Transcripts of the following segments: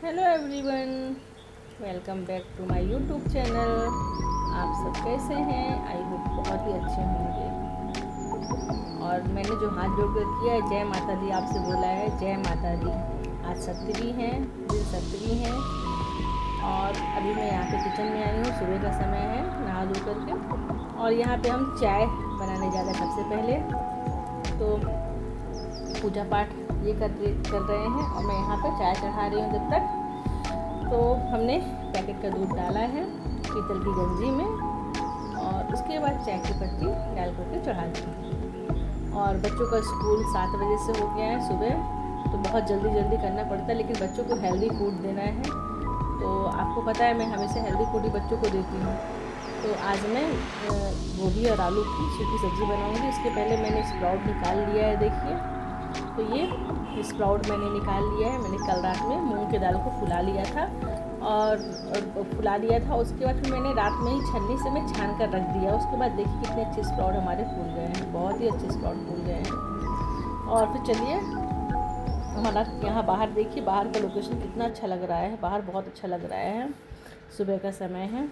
Hello everyone, welcome back to my YouTube channel. आप सब कैसे हैं? आई होप बहुत ही अच्छे होंगे। और मैंने जो हाथ जोड़कर किया है, जय माता दी आपसे बोला है, जय माता दी। आज सप्तमी है, दिन सप्तमी है। और अभी मैं यहाँ पे किचन में आई हूँ। सुबह का समय है, नहा धो करके। और यहाँ पे हम चाय बनाने जा रहे हैं। सबसे पहले तो पूजा पाठ ये कर रहे हैं और मैं यहाँ पर चाय चढ़ा रही हूँ। जब तक तो हमने पैकेट का दूध डाला है पीतल की गंजी में, और उसके बाद चाय की पत्ती डाल करके चढ़ा दी। और बच्चों का स्कूल 7 बजे से हो गया है सुबह, तो बहुत जल्दी जल्दी करना पड़ता है, लेकिन बच्चों को हेल्दी फूड देना है। तो आपको पता है मैं हमेशा हेल्दी फूड ही बच्चों को देती हूँ। तो आज मैं गोभी और आलू की सूखी सब्ज़ी बनाऊँगी। उसके पहले मैंने स्प्राउट निकाल लिया है, देखिए। तो ये स्प्राउट मैंने निकाल लिया है। मैंने कल रात में मूंग की दाल को फुला लिया था और फुला लिया था। उसके बाद फिर मैंने रात में ही छन्नी से मैं छान कर रख दिया। उसके बाद देखिए कितने अच्छे स्प्राउट हमारे फूल गए हैं, बहुत ही अच्छे स्प्राउट फूल गए हैं। और फिर चलिए, हमारा यहाँ बाहर देखिए, बाहर का लोकेशन कितना अच्छा लग रहा है। बाहर बहुत अच्छा लग रहा है, सुबह का समय है।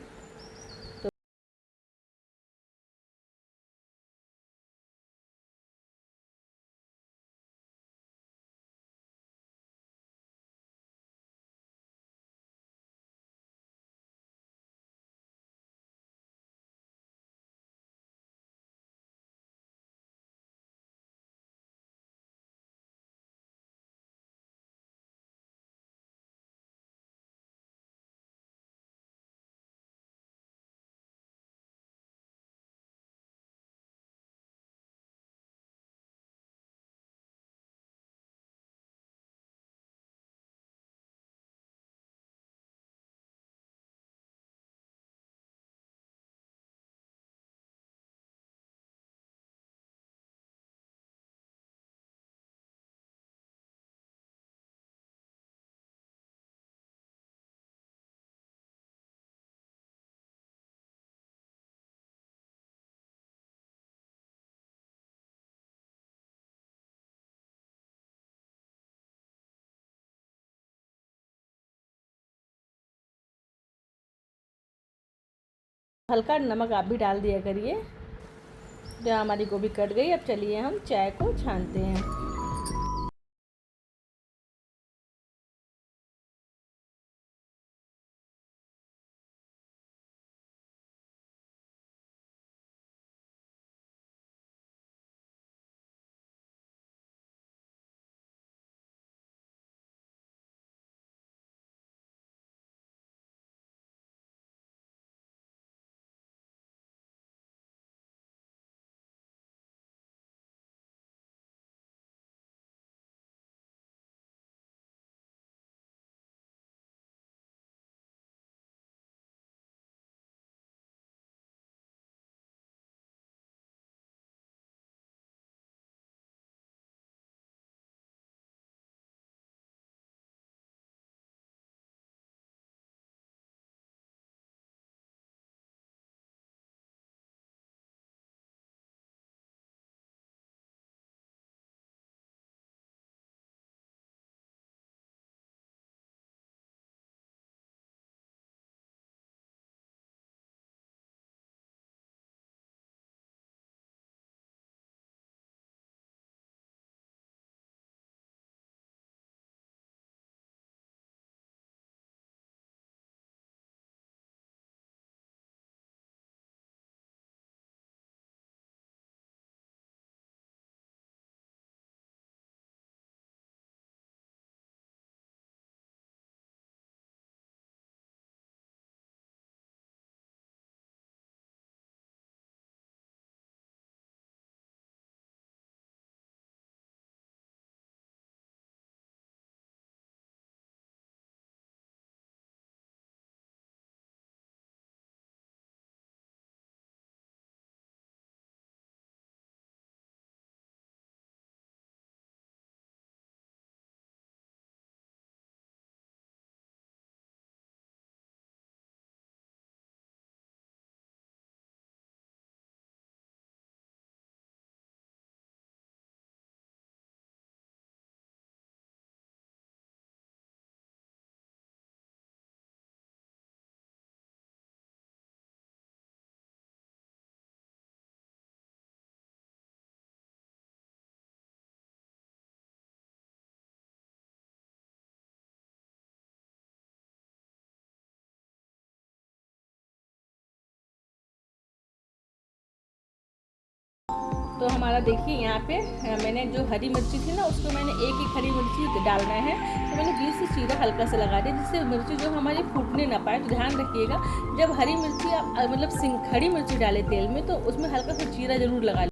हल्का नमक आप भी डाल दिया करिए। तो हमारी गोभी कट गई। अब चलिए हम चाय को छानते हैं। तो हमारा देखिए यहाँ पे मैंने जो हरी मिर्ची थी ना, उसको मैंने एक एक हरी मिर्ची डालना है, तो मैंने बीच से चीरा हल्का सा लगा दिया, जिससे मिर्ची जो हमारी फूटने ना पाए। तो ध्यान रखिएगा, जब हरी मिर्ची आप मतलब खड़ी मिर्ची डालें तेल में, तो उसमें हल्का सा चीरा जरूर लगा।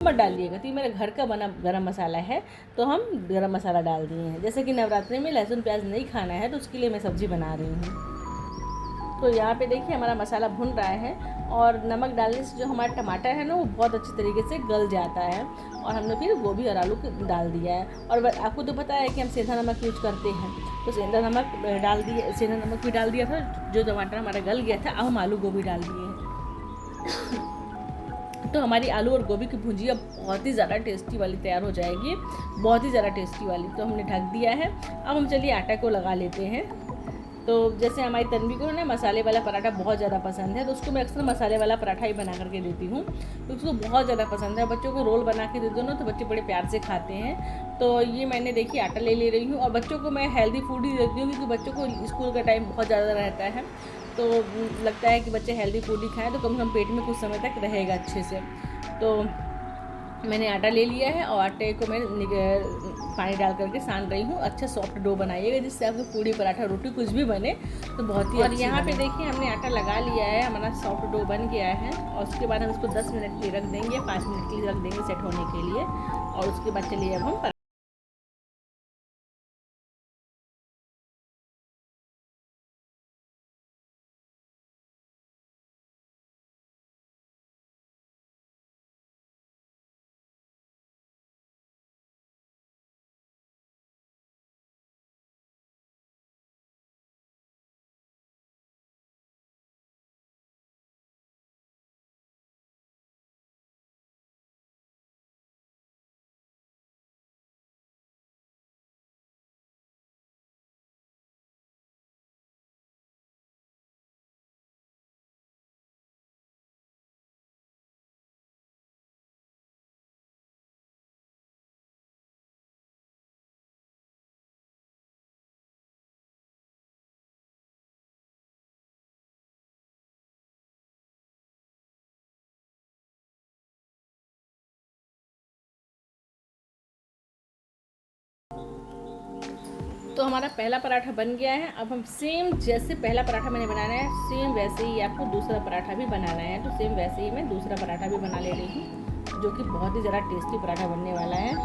मत डालिएगा, तो ये मेरा घर का बना गरम मसाला है, तो हम गरम मसाला डाल दिए हैं। जैसे कि नवरात्रि में लहसुन प्याज नहीं खाना है, तो उसके लिए मैं सब्ज़ी बना रही हूँ। तो यहाँ पे देखिए हमारा मसाला भुन रहा है, और नमक डालने से जो हमारा टमाटर है ना, वो बहुत अच्छी तरीके से गल जाता है। और हमने फिर गोभी और आलू डाल दिया है। और आपको तो पता है कि हम सेंधा नमक यूज करते हैं, तो सेंधा नमक डाल दिए, सेंधा नमक भी डाल दिया था। जो टमाटर हमारा गल गया था, अब हम आलू गोभी डाल दिए हैं। तो हमारी आलू और गोभी की भुजिया बहुत ही ज़्यादा टेस्टी वाली तैयार हो जाएगी, बहुत ही ज़्यादा टेस्टी वाली। तो हमने ढक दिया है। अब हम चलिए आटा को लगा लेते हैं। तो जैसे हमारी तन्वी को ना मसाले वाला पराठा बहुत ज़्यादा पसंद है, तो उसको मैं अक्सर मसाले वाला पराठा ही बना करके देती हूँ, तो उसको बहुत ज़्यादा पसंद है। बच्चों को रोल बना के दे दो ना, तो बच्चे बड़े प्यार से खाते हैं। तो ये मैंने देखिए आटा ले रही हूँ, और बच्चों को मैं हेल्दी फूड ही देती हूँ, क्योंकि बच्चों को स्कूल का टाइम बहुत ज़्यादा रहता है, तो लगता है कि बच्चे हेल्दी फूड ही खाएँ, तो कम से कम पेट में कुछ समय तक रहेगा अच्छे से। तो मैंने आटा ले लिया है, और आटे को मैं पानी डाल करके सान रही हूँ। अच्छा सॉफ्ट डो बनाइएगा, जिससे आपको पूड़ी पराठा रोटी कुछ भी बने तो बहुत ही। और यहाँ पे देखिए हमने आटा लगा लिया है, हमारा सॉफ्ट डो बन गया है। और उसके बाद हम इसको 10 मिनट के लिए रख देंगे, 5 मिनट के लिए रख देंगे सेट होने के लिए। और उसके बाद चलिए अब हम तो हमारा पहला पराठा बन गया है। अब हम सेम जैसे पहला पराठा मैंने बनाना है, सेम वैसे ही आपको दूसरा पराठा भी बनाना है। तो सेम वैसे ही मैं दूसरा पराठा भी बना ले रही हूँ, जो कि बहुत ही ज़्यादा टेस्टी पराठा बनने वाला है।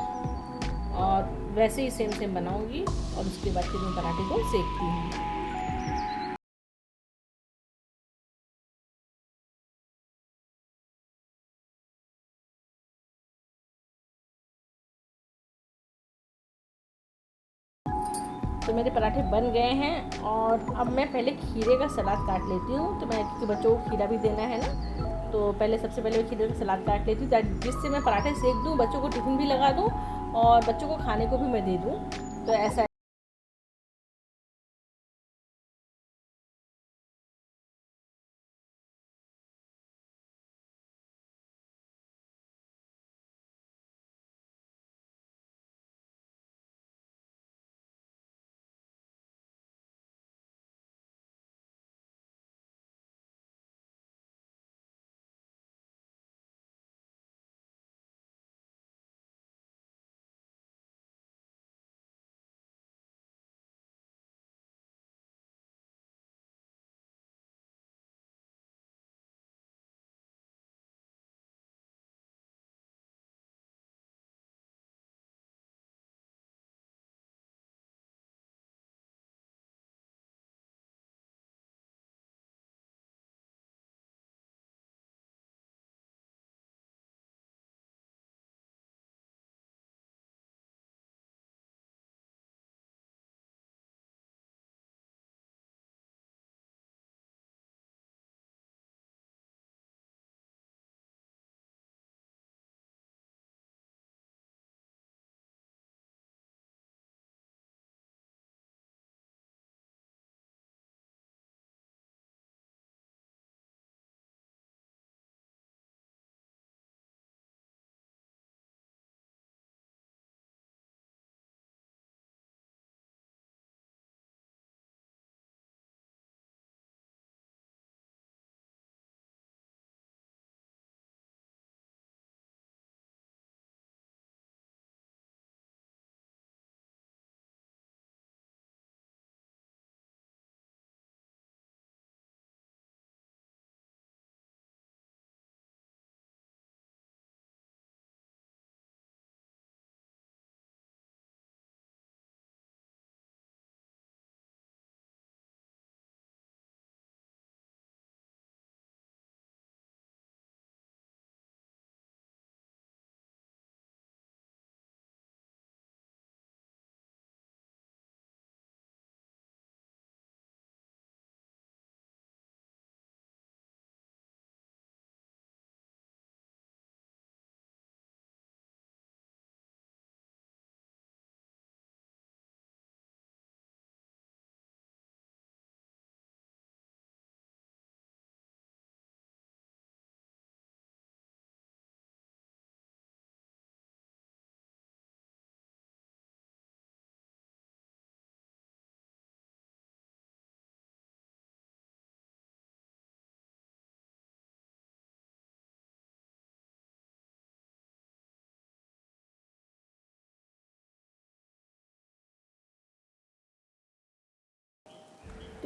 और वैसे ही सेम सेम बनाऊँगी, और उसके बाद फिर मैं पराठे को सेकती हूँ। तो मेरे पराठे बन गए हैं, और अब मैं पहले खीरे का सलाद काट लेती हूँ। तो मैं, क्योंकि बच्चों को खीरा भी देना है ना, तो पहले सबसे पहले मैं खीरे का सलाद काट लेती हूँ, जिससे मैं पराठे सेक दूँ, बच्चों को टिफ़िन भी लगा दूँ, और बच्चों को खाने को भी मैं दे दूँ। तो ऐसा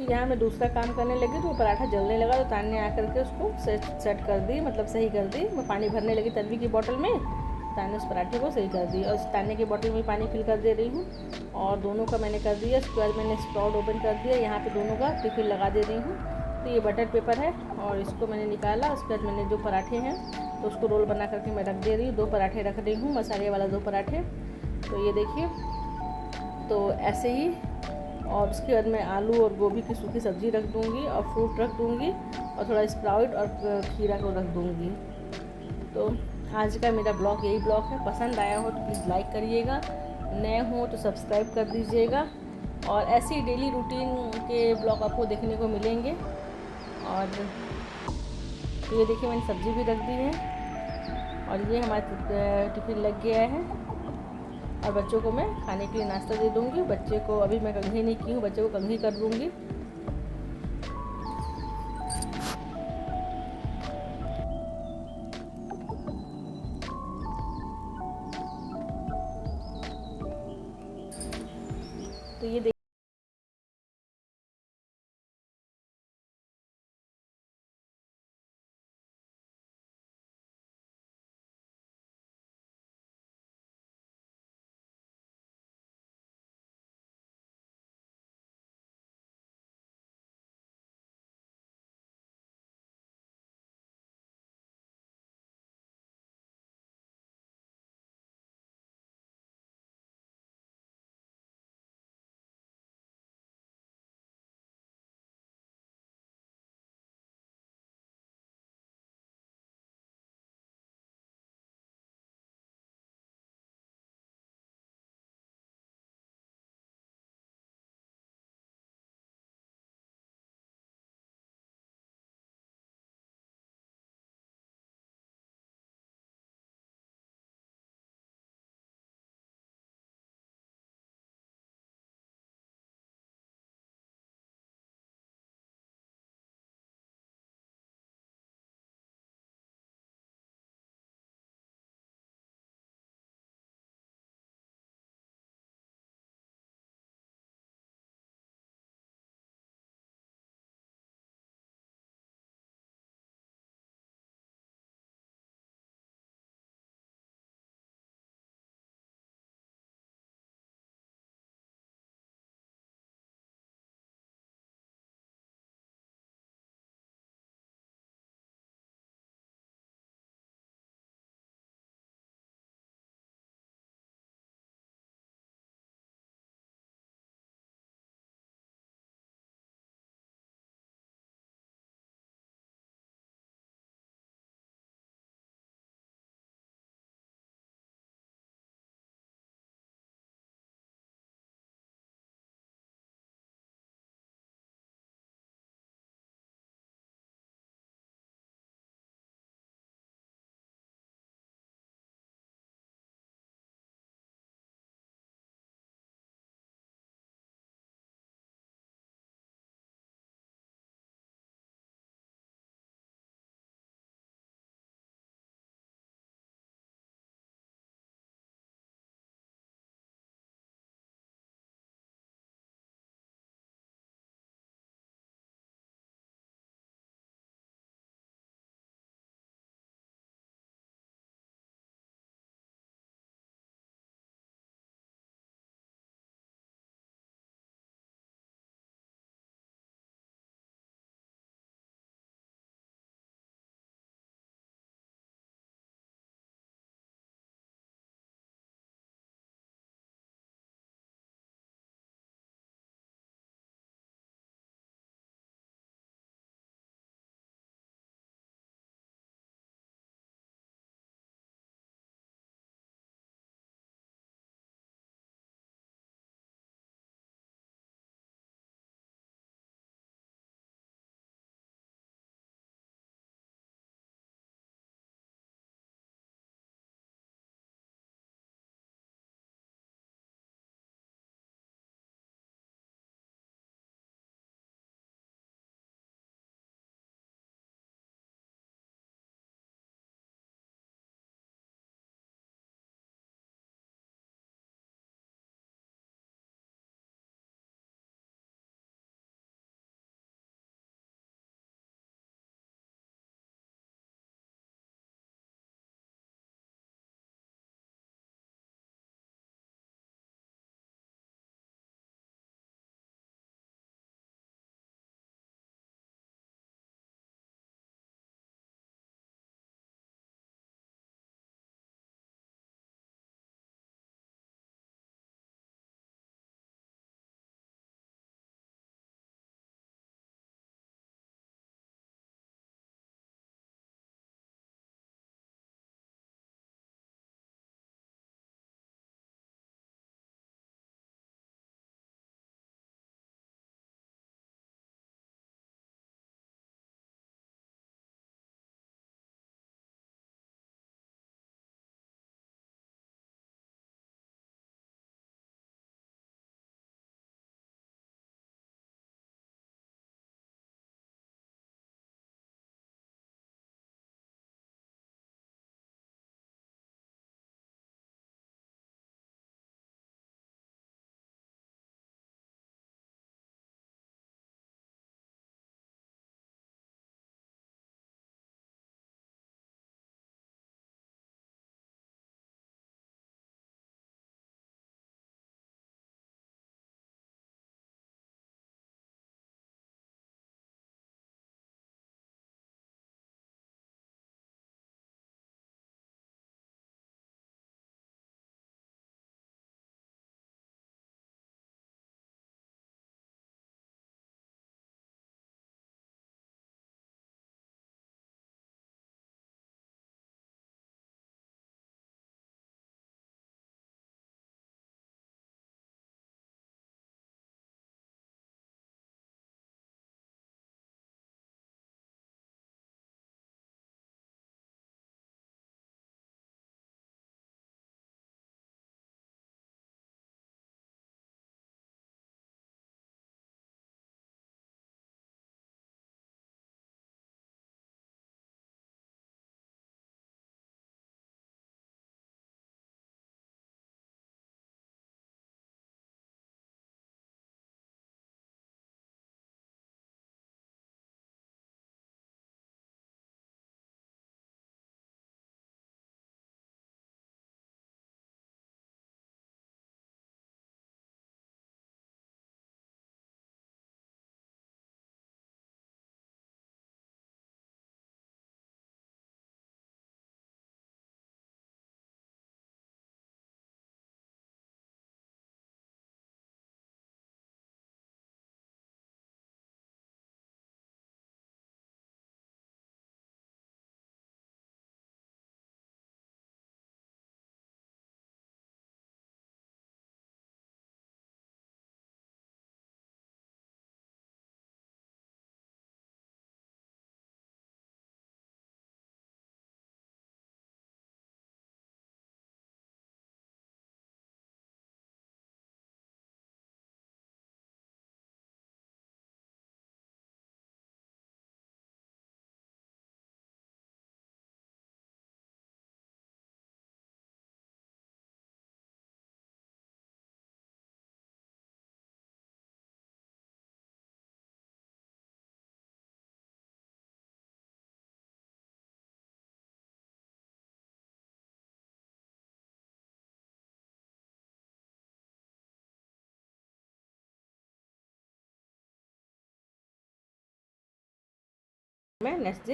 तो यहाँ मैं दूसरा काम करने लगी तो वो पराठा जलने लगा, तो तान्या आकर के उसको सेट कर दी, मतलब सही कर दी। मैं पानी भरने लगी तन्वी की बोतल में, तान्या उस पराठे को सही कर दी और उस तान्या की बोतल में पानी फिल कर दे रही हूँ और दोनों का मैंने कर दिया। उसके बाद मैंने स्प्राउट ओपन कर दिया, यहाँ पे दोनों का टिफिन लगा दे रही हूँ। तो ये बटर पेपर है और इसको मैंने निकाला। उसके बाद मैंने जो पराठे हैं तो उसको रोल बना करके मैं रख दे रही हूँ। 2 पराठे रख रही हूँ, मसाले वाला 2 पराठे। तो ये देखिए, तो ऐसे ही। और उसके बाद मैं आलू और गोभी की सूखी सब्ज़ी रख दूँगी और फ्रूट रख दूँगी और थोड़ा स्प्राउट और खीरा को रख दूँगी। तो आज का मेरा ब्लॉग यही ब्लॉग है। पसंद आया हो तो प्लीज़ लाइक करिएगा, नए हो तो सब्सक्राइब कर दीजिएगा और ऐसी डेली रूटीन के ब्लॉग आपको देखने को मिलेंगे। और ये देखिए, मैंने सब्ज़ी भी रख दी है और ये हमारा टिफ़िन लग गया है और बच्चों को मैं खाने के लिए नाश्ता दे दूँगी। बच्चे को अभी मैं कंघी नहीं की हूँ, बच्चे को कंघी कर दूँगी। तो ये मैं नेक्स्ट दिन